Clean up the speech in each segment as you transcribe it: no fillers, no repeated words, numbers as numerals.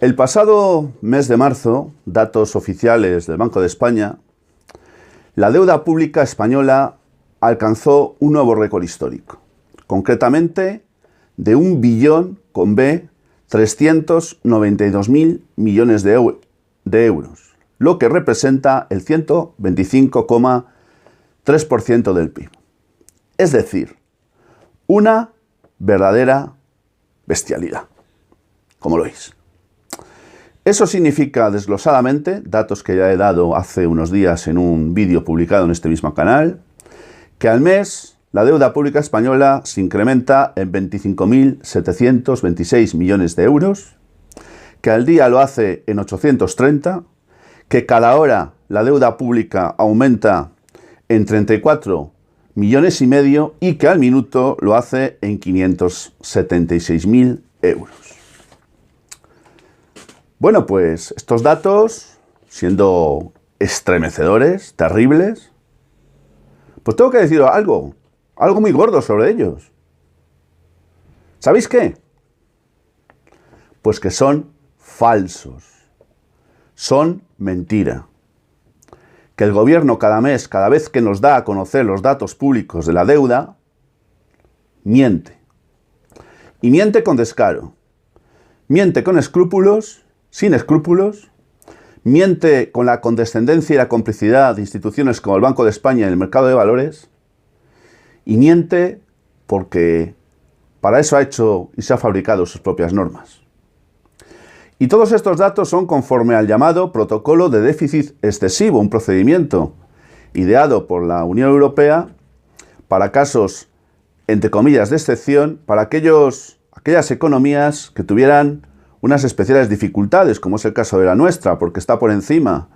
El pasado mes de marzo, datos oficiales del Banco de España, la deuda pública española alcanzó un nuevo récord histórico, concretamente de 1.392.000 millones de euros, lo que representa el 125,3% del PIB. Es decir, una verdadera bestialidad, como lo veis. Eso significa, desglosadamente, datos que ya he dado hace unos días en un vídeo publicado en este mismo canal, que al mes la deuda pública española se incrementa en 25.726 millones de euros, que al día lo hace en 830, que cada hora la deuda pública aumenta en 34 millones y medio y que al minuto lo hace en 576.000 euros. Bueno, pues estos datos, siendo estremecedores, terribles, pues tengo que deciros algo muy gordo sobre ellos. ¿Sabéis qué? Pues que son falsos, son mentira. Que el gobierno cada mes, cada vez que nos da a conocer los datos públicos de la deuda, miente. Y miente con descaro, miente con escrúpulos, sin escrúpulos, miente con la condescendencia y la complicidad de instituciones como el Banco de España y el mercado de valores, y miente porque para eso ha hecho y se ha fabricado sus propias normas. Y todos estos datos son conforme al llamado Protocolo de Déficit Excesivo, un procedimiento ideado por la Unión Europea para casos, entre comillas, de excepción, para aquellas economías que tuvieran unas especiales dificultades, como es el caso de la nuestra, porque está por encima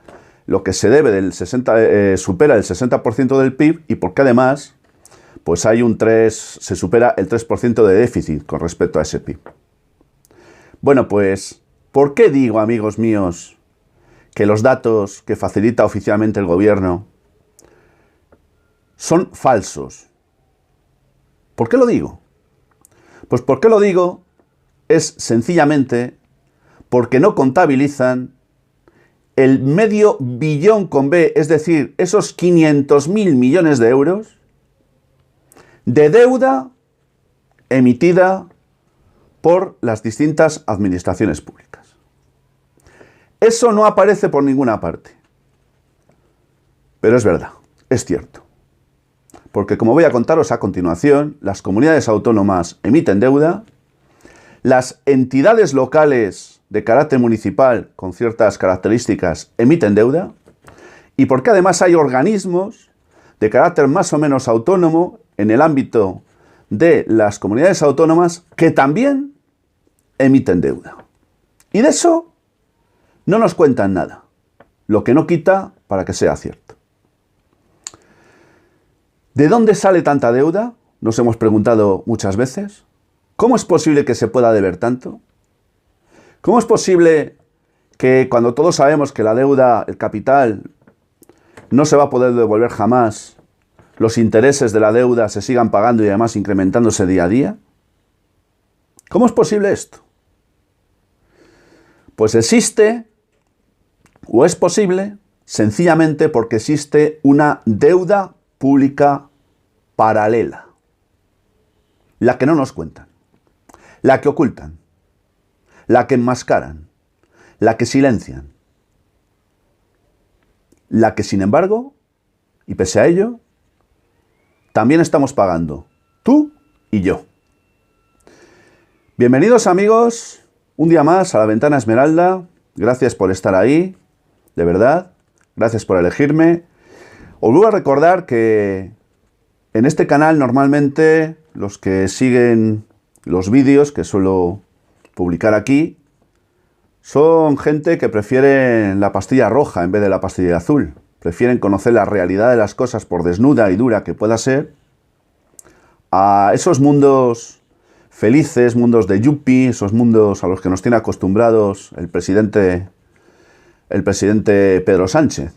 lo que se debe del supera el 60% del PIB y porque además pues se supera el 3% de déficit con respecto a ese PIB. Bueno, pues, ¿por qué digo, amigos míos, que los datos que facilita oficialmente el gobierno son falsos? ¿Por qué lo digo? Pues ¿por qué lo digo? Es sencillamente porque no contabilizan el medio billón con B, es decir, esos 500.000 millones de euros de deuda emitida por las distintas administraciones públicas. Eso no aparece por ninguna parte. Pero es verdad, es cierto. Porque como voy a contaros a continuación, las comunidades autónomas emiten deuda, las entidades locales de carácter municipal con ciertas características emiten deuda y porque además hay organismos de carácter más o menos autónomo en el ámbito de las comunidades autónomas que también emiten deuda. Y de eso no nos cuentan nada, lo que no quita para que sea cierto. ¿De dónde sale tanta deuda? Nos hemos preguntado muchas veces. ¿Cómo es posible que se pueda deber tanto? ¿Cómo es posible que cuando todos sabemos que la deuda, el capital, no se va a poder devolver jamás, los intereses de la deuda se sigan pagando y además incrementándose día a día? ¿Cómo es posible esto? Pues existe, o es posible, sencillamente porque existe una deuda pública paralela, la que no nos cuentan. La que ocultan, la que enmascaran, la que silencian, la que sin embargo, y pese a ello, también estamos pagando, tú y yo. Bienvenidos amigos, un día más a La Ventana Esmeralda, gracias por estar ahí, de verdad, gracias por elegirme. Os vuelvo a recordar que en este canal normalmente los que siguen los vídeos que suelo publicar aquí son gente que prefiere la pastilla roja en vez de la pastilla azul. Prefieren conocer la realidad de las cosas por desnuda y dura que pueda ser a esos mundos felices, mundos de yuppie, esos mundos a los que nos tiene acostumbrados el presidente Pedro Sánchez.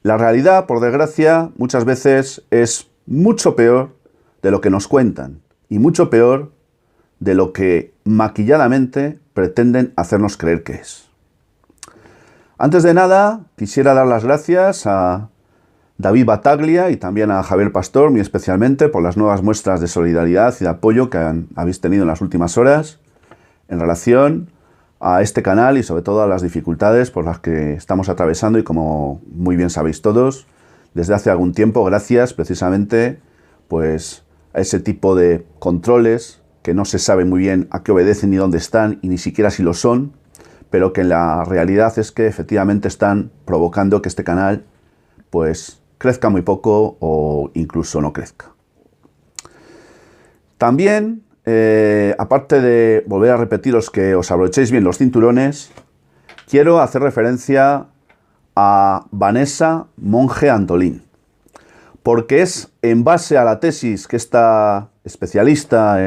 La realidad, por desgracia, muchas veces es mucho peor de lo que nos cuentan y mucho peor de lo que maquilladamente pretenden hacernos creer que es. Antes de nada, quisiera dar las gracias a David Bataglia y también a Javier Pastor, muy especialmente, por las nuevas muestras de solidaridad y de apoyo que habéis tenido en las últimas horas en relación a este canal y sobre todo a las dificultades por las que estamos atravesando y, como muy bien sabéis todos, desde hace algún tiempo, gracias precisamente pues a ese tipo de controles que no se sabe muy bien a qué obedecen ni dónde están y ni siquiera si lo son, pero que la realidad es que efectivamente están provocando que este canal pues crezca muy poco o incluso no crezca. También, aparte de volver a repetiros que os abrochéis bien los cinturones, quiero hacer referencia a Vanessa Monge Antolín, porque es en base a la tesis que esta especialista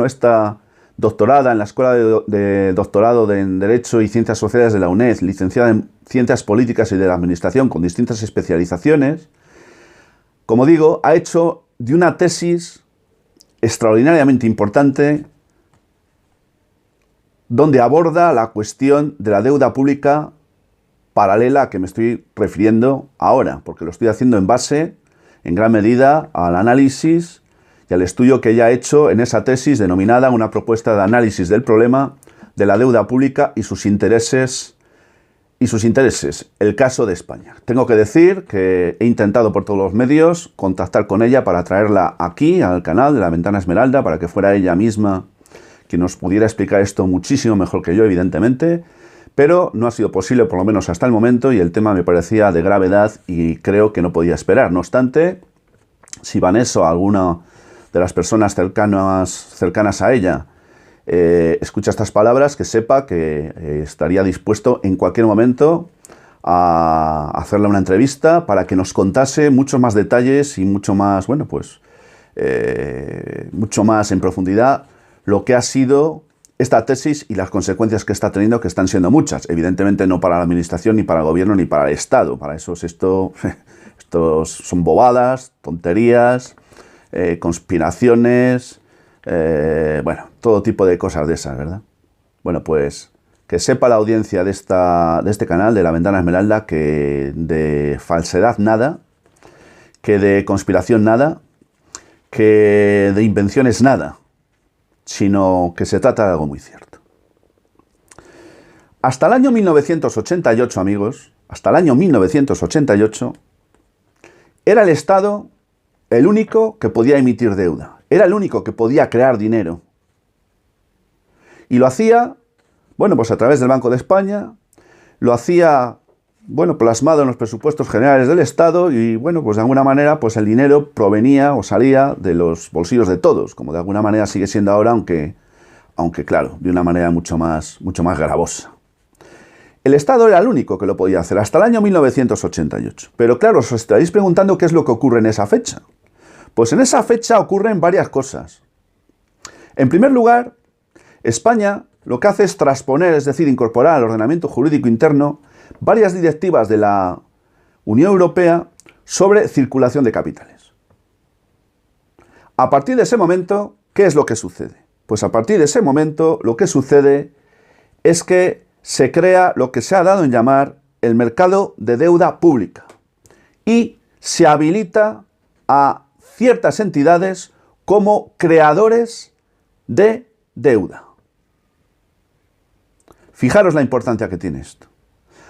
esta doctorada en la Escuela de Doctorado en Derecho y Ciencias Sociales de la UNED, licenciada en Ciencias Políticas y de la Administración con distintas especializaciones, como digo, ha hecho de una tesis extraordinariamente importante donde aborda la cuestión de la deuda pública paralela a que me estoy refiriendo ahora, porque lo estoy haciendo en base, en gran medida, al análisis y al estudio que ella ha hecho en esa tesis denominada Una propuesta de análisis del problema de la deuda pública y sus intereses, el caso de España. Tengo que decir que he intentado por todos los medios contactar con ella para traerla aquí al canal de La Ventana Esmeralda, para que fuera ella misma quien nos pudiera explicar esto muchísimo mejor que yo, evidentemente, pero no ha sido posible, por lo menos hasta el momento, y el tema me parecía de gravedad y creo que no podía esperar. No obstante, si Vanessa o alguna de las personas cercanas a ella escucha estas palabras, que sepa que estaría dispuesto en cualquier momento a hacerle una entrevista para que nos contase muchos más detalles y mucho más, mucho más en profundidad lo que ha sido esta tesis y las consecuencias que está teniendo, que están siendo muchas. Evidentemente no para la administración, ni para el gobierno, ni para el Estado. Para eso estos son bobadas, tonterías, conspiraciones, todo tipo de cosas de esas, ¿verdad? Bueno, pues que sepa la audiencia de este canal, de La Ventana Esmeralda, que de falsedad nada, que de conspiración nada, que de invenciones nada, sino que se trata de algo muy cierto. Hasta el año 1988, amigos, hasta el año 1988, era el Estado el único que podía emitir deuda. Era el único que podía crear dinero. Y lo hacía, pues a través del Banco de España, lo hacía, plasmado en los presupuestos generales del Estado y, pues de alguna manera, pues el dinero provenía o salía de los bolsillos de todos, como de alguna manera sigue siendo ahora, aunque claro, de una manera mucho más gravosa. El Estado era el único que lo podía hacer hasta el año 1988. Pero claro, os estaréis preguntando qué es lo que ocurre en esa fecha. Pues en esa fecha ocurren varias cosas. En primer lugar, España lo que hace es transponer, es decir, incorporar al ordenamiento jurídico interno varias directivas de la Unión Europea sobre circulación de capitales. A partir de ese momento, ¿qué es lo que sucede? Pues a partir de ese momento lo que sucede es que se crea lo que se ha dado en llamar el mercado de deuda pública y se habilita a ciertas entidades como creadores de deuda. Fijaros la importancia que tiene esto.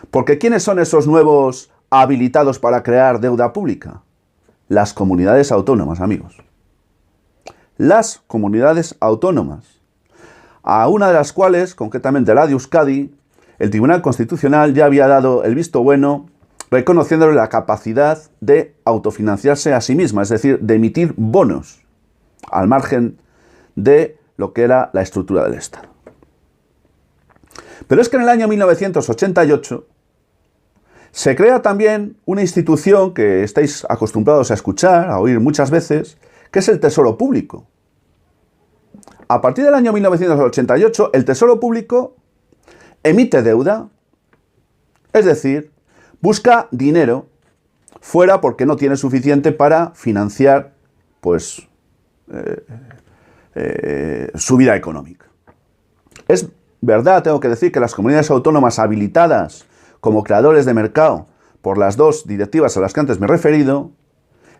Porque ¿quiénes son esos nuevos habilitados para crear deuda pública? Las comunidades autónomas, amigos. Las comunidades autónomas. A una de las cuales, concretamente la de Euskadi, el Tribunal Constitucional ya había dado el visto bueno, reconociéndole la capacidad de autofinanciarse a sí misma, es decir, de emitir bonos, al margen de lo que era la estructura del Estado. Pero es que en el año 1988 se crea también una institución que estáis acostumbrados a escuchar, a oír muchas veces, que es el Tesoro Público. A partir del año 1988, el Tesoro Público emite deuda, es decir, busca dinero fuera porque no tiene suficiente para financiar, su vida económica. Es verdad, tengo que decir, que las comunidades autónomas habilitadas como creadores de mercado por las dos directivas a las que antes me he referido,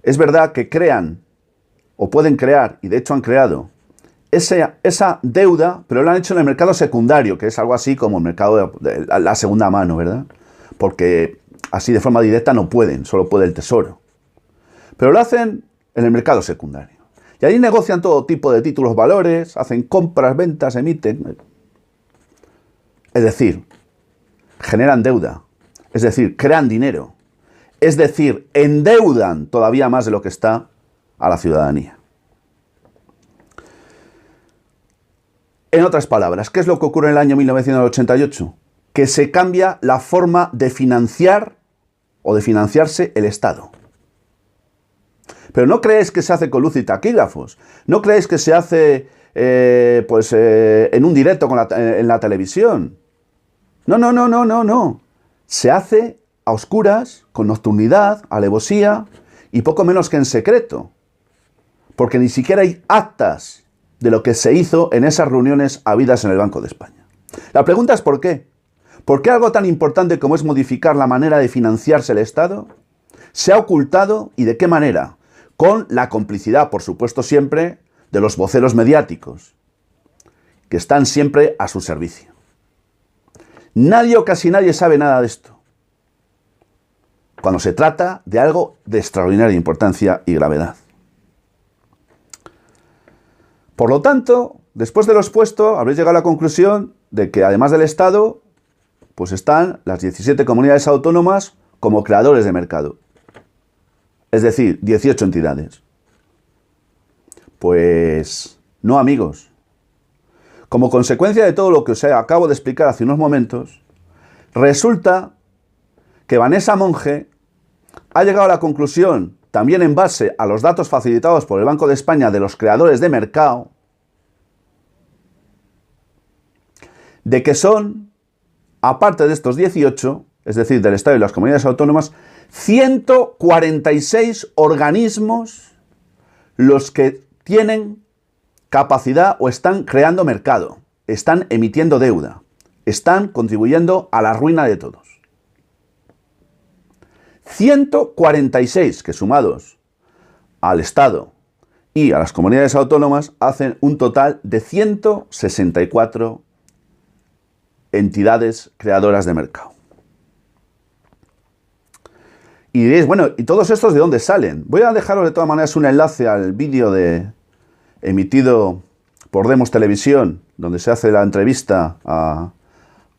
es verdad que crean o pueden crear, y de hecho han creado, esa deuda, pero lo han hecho en el mercado secundario, que es algo así como el mercado de la segunda mano, ¿verdad? Porque así de forma directa no pueden, solo puede el Tesoro. Pero lo hacen en el mercado secundario. Y ahí negocian todo tipo de títulos valores, hacen compras, ventas, emiten. Es decir, generan deuda. Es decir, crean dinero. Es decir, endeudan todavía más de lo que está a la ciudadanía. En otras palabras, ¿qué es lo que ocurre en el año 1988? Que se cambia la forma de financiar o de financiarse el Estado. Pero no creéis que se hace con luz y taquígrafos. No creéis que se hace en un directo en la televisión. No. Se hace a oscuras, con nocturnidad, alevosía y poco menos que en secreto. Porque ni siquiera hay actas de lo que se hizo en esas reuniones habidas en el Banco de España. La pregunta es ¿por qué? ¿Por qué algo tan importante como es modificar la manera de financiarse el Estado se ha ocultado y de qué manera? Con la complicidad, por supuesto siempre, de los voceros mediáticos, que están siempre a su servicio. Nadie o casi nadie sabe nada de esto, cuando se trata de algo de extraordinaria importancia y gravedad. Por lo tanto, después de lo expuesto, habréis llegado a la conclusión de que además del Estado, pues están las 17 comunidades autónomas como creadores de mercado. Es decir, 18 entidades. Pues no, amigos. Como consecuencia de todo lo que os acabo de explicar hace unos momentos, resulta que Vanessa Monge ha llegado a la conclusión, también en base a los datos facilitados por el Banco de España de los creadores de mercado, de que son, aparte de estos 18, es decir, del Estado y las comunidades autónomas, 146 organismos los que tienen capacidad o están creando mercado, están emitiendo deuda, están contribuyendo a la ruina de todos. 146 que sumados al Estado y a las comunidades autónomas hacen un total de 164 entidades creadoras de mercado. Y diréis, bueno, ¿y todos estos de dónde salen? Voy a dejaros de todas maneras un enlace al vídeo emitido por Demos Televisión, donde se hace la entrevista a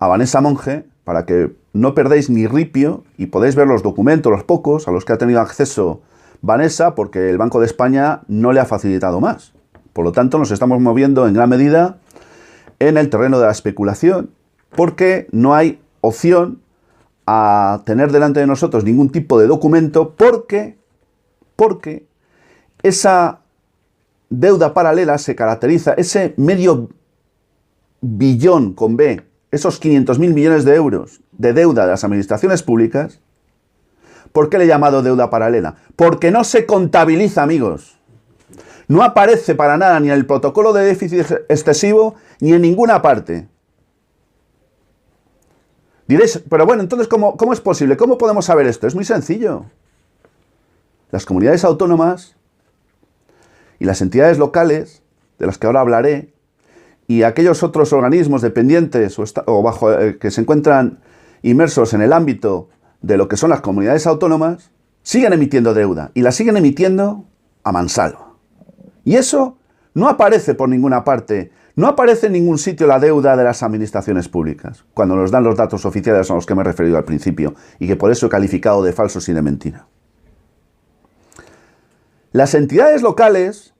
Vanessa Monge, para que no perdáis ni ripio y podéis ver los documentos, los pocos, a los que ha tenido acceso Vanessa, porque el Banco de España no le ha facilitado más. Por lo tanto, nos estamos moviendo en gran medida en el terreno de la especulación, porque no hay opción a tener delante de nosotros ningún tipo de documento, porque esa deuda paralela se caracteriza, ese medio billón con B, esos 500.000 millones de euros de deuda de las administraciones públicas. ¿Por qué le he llamado deuda paralela? Porque no se contabiliza, amigos. No aparece para nada ni en el protocolo de déficit excesivo ni en ninguna parte. Diréis, pero bueno, entonces, ¿cómo es posible? ¿Cómo podemos saber esto? Es muy sencillo. Las comunidades autónomas y las entidades locales, de las que ahora hablaré, y aquellos otros organismos dependientes que se encuentran inmersos en el ámbito de lo que son las comunidades autónomas, siguen emitiendo deuda, y la siguen emitiendo a mansalva. Y eso no aparece por ninguna parte, no aparece en ningún sitio la deuda de las administraciones públicas, cuando nos dan los datos oficiales a los que me he referido al principio, y que por eso he calificado de falsos y de mentira. Las entidades locales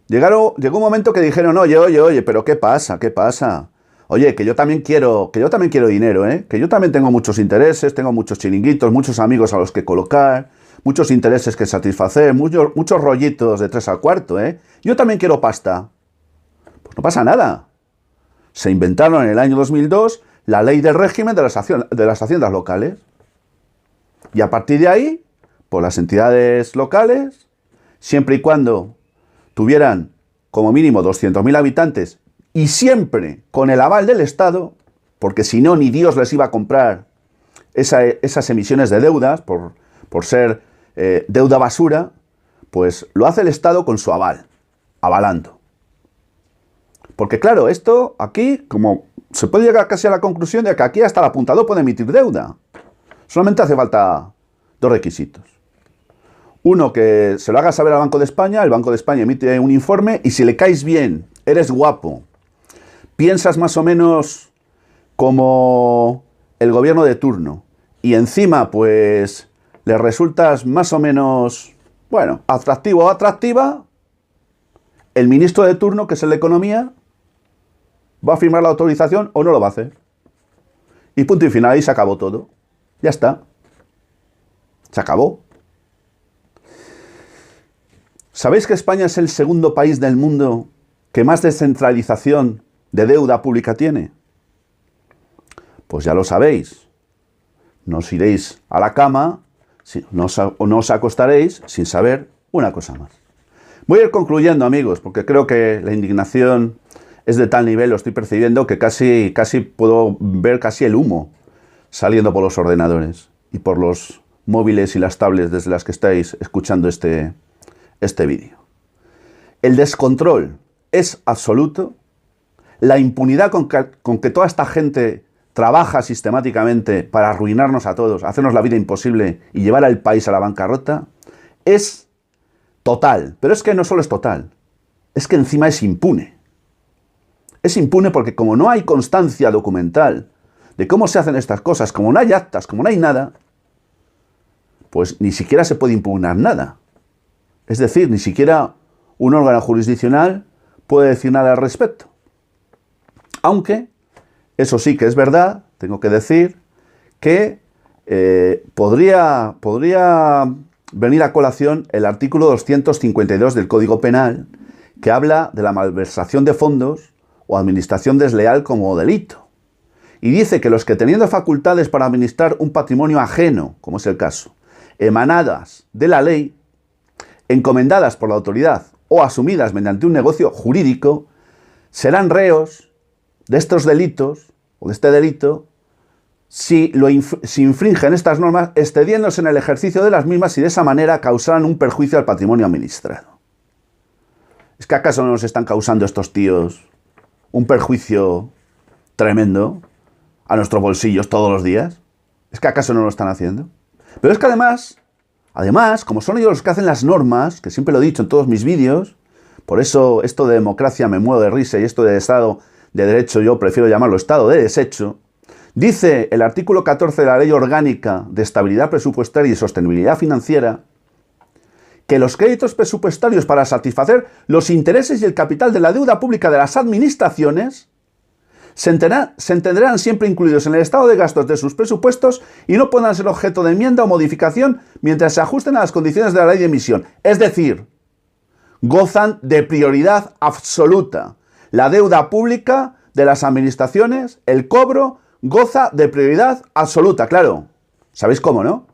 llegó un momento que dijeron, oye, pero ¿qué pasa? ¿Qué pasa? Oye, que yo también quiero dinero, que yo también tengo muchos intereses, tengo muchos chiringuitos, muchos amigos a los que colocar, muchos intereses que satisfacer, muchos rollitos de 3 al cuarto, Yo también quiero pasta. Pues no pasa nada. Se inventaron en el año 2002 la ley del régimen de las haciendas locales. Y a partir de ahí, pues las entidades locales, siempre y cuando tuvieran como mínimo 200.000 habitantes y siempre con el aval del Estado, porque si no, ni Dios les iba a comprar esas emisiones de deudas por ser deuda basura, pues lo hace el Estado con su aval, avalando. Porque claro, esto aquí, como se puede llegar casi a la conclusión de que aquí hasta el apuntador puede emitir deuda. Solamente hace falta dos requisitos. Uno, que se lo haga saber al Banco de España, el Banco de España emite un informe y si le caes bien, eres guapo, piensas más o menos como el gobierno de turno y encima pues le resultas más o menos, bueno, atractivo o atractiva, el ministro de turno, que es el de Economía, va a firmar la autorización o no lo va a hacer. Y punto y final, ahí se acabó todo. Ya está. Se acabó. ¿Sabéis que España es el segundo país del mundo que más descentralización de deuda pública tiene? Pues ya lo sabéis. No os iréis a la cama o no os acostaréis sin saber una cosa más. Voy a ir concluyendo, amigos, porque creo que la indignación es de tal nivel, lo estoy percibiendo, que casi puedo ver casi el humo saliendo por los ordenadores y por los móviles y las tablets desde las que estáis escuchando este vídeo. El descontrol es absoluto, la impunidad con que toda esta gente trabaja sistemáticamente para arruinarnos a todos, hacernos la vida imposible y llevar al país a la bancarrota, es total. Pero es que no solo es total, es que encima es impune. Es impune porque como no hay constancia documental de cómo se hacen estas cosas, como no hay actas, como no hay nada, pues ni siquiera se puede impugnar nada. Es decir, ni siquiera un órgano jurisdiccional puede decir nada al respecto. Aunque, eso sí que es verdad, tengo que decir, que podría venir a colación el artículo 252 del Código Penal, que habla de la malversación de fondos o administración desleal como delito. Y dice que los que teniendo facultades para administrar un patrimonio ajeno, como es el caso, emanadas de la ley, encomendadas por la autoridad o asumidas mediante un negocio jurídico, serán reos de estos delitos o de este delito si infringen estas normas, excediéndose en el ejercicio de las mismas y de esa manera causarán un perjuicio al patrimonio administrado. ¿Es que acaso no nos están causando estos tíos un perjuicio tremendo a nuestros bolsillos todos los días? ¿Es que acaso no lo están haciendo? Pero es que además, como son ellos los que hacen las normas, que siempre lo he dicho en todos mis vídeos, por eso esto de democracia me muero de risa y esto de Estado de Derecho yo prefiero llamarlo Estado de Desecho, dice el artículo 14 de la Ley Orgánica de Estabilidad Presupuestaria y Sostenibilidad Financiera que los créditos presupuestarios para satisfacer los intereses y el capital de la deuda pública de las administraciones se entenderán siempre incluidos en el estado de gastos de sus presupuestos y no podrán ser objeto de enmienda o modificación mientras se ajusten a las condiciones de la ley de emisión. Es decir, gozan de prioridad absoluta. La deuda pública de las administraciones, el cobro, goza de prioridad absoluta. Claro, ¿sabéis cómo, no?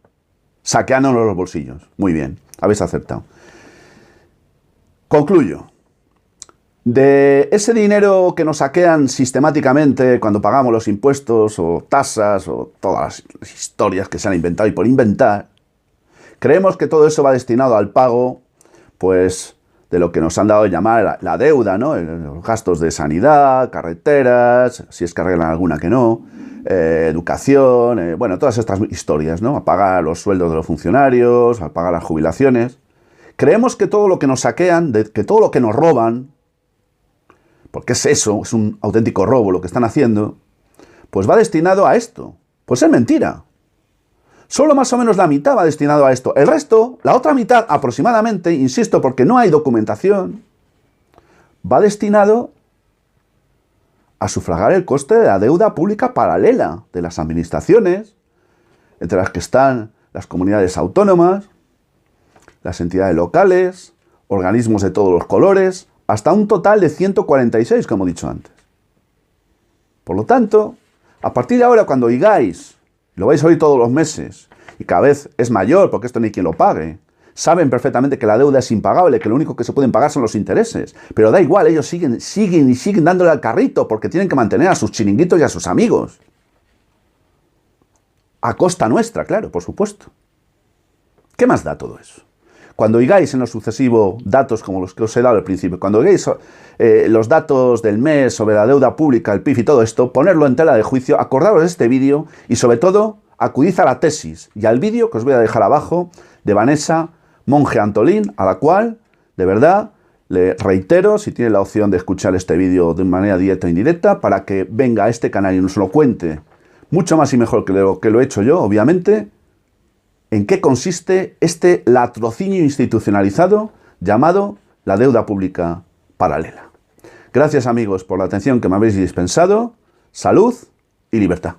Saqueándonos los bolsillos. Muy bien, habéis acertado. Concluyo. De ese dinero que nos saquean sistemáticamente cuando pagamos los impuestos o tasas o todas las historias que se han inventado y por inventar, creemos que todo eso va destinado al pago, pues, de lo que nos han dado a llamar la deuda, ¿no? Los gastos de sanidad, carreteras, si es que arreglan alguna que no, educación, bueno, todas estas historias, ¿no? A pagar los sueldos de los funcionarios, a pagar las jubilaciones. Creemos que todo lo que nos saquean, que todo lo que nos roban, porque es eso, es un auténtico robo lo que están haciendo, pues va destinado a esto. Pues es mentira. Solo más o menos la mitad va destinado a esto. El resto, la otra mitad aproximadamente, insisto, porque no hay documentación, va destinado a sufragar el coste de la deuda pública paralela de las administraciones, entre las que están las comunidades autónomas, las entidades locales, organismos de todos los colores, hasta un total de 146, como he dicho antes. Por lo tanto, a partir de ahora, cuando oigáis, lo vais a oír todos los meses, y cada vez es mayor, porque esto no hay quien lo pague, Saben perfectamente que la deuda es impagable, que lo único que se pueden pagar son los intereses. Pero da igual, ellos siguen dándole al carrito porque tienen que mantener a sus chiringuitos y a sus amigos. A costa nuestra, claro, por supuesto. ¿Qué más da todo eso? Cuando oigáis en lo sucesivo datos como los que os he dado al principio, cuando oigáis los datos del mes sobre la deuda pública, el PIB y todo esto, ponerlo en tela de juicio, acordaros de este vídeo y sobre todo acudid a la tesis y al vídeo que os voy a dejar abajo de Vanessa Monge Antolín, a la cual, de verdad, le reitero, si tiene la opción de escuchar este vídeo de manera directa o indirecta, para que venga a este canal y nos lo cuente mucho más y mejor que lo he hecho yo, obviamente, en qué consiste este latrocinio institucionalizado llamado la deuda pública paralela. Gracias, amigos, por la atención que me habéis dispensado. Salud y libertad.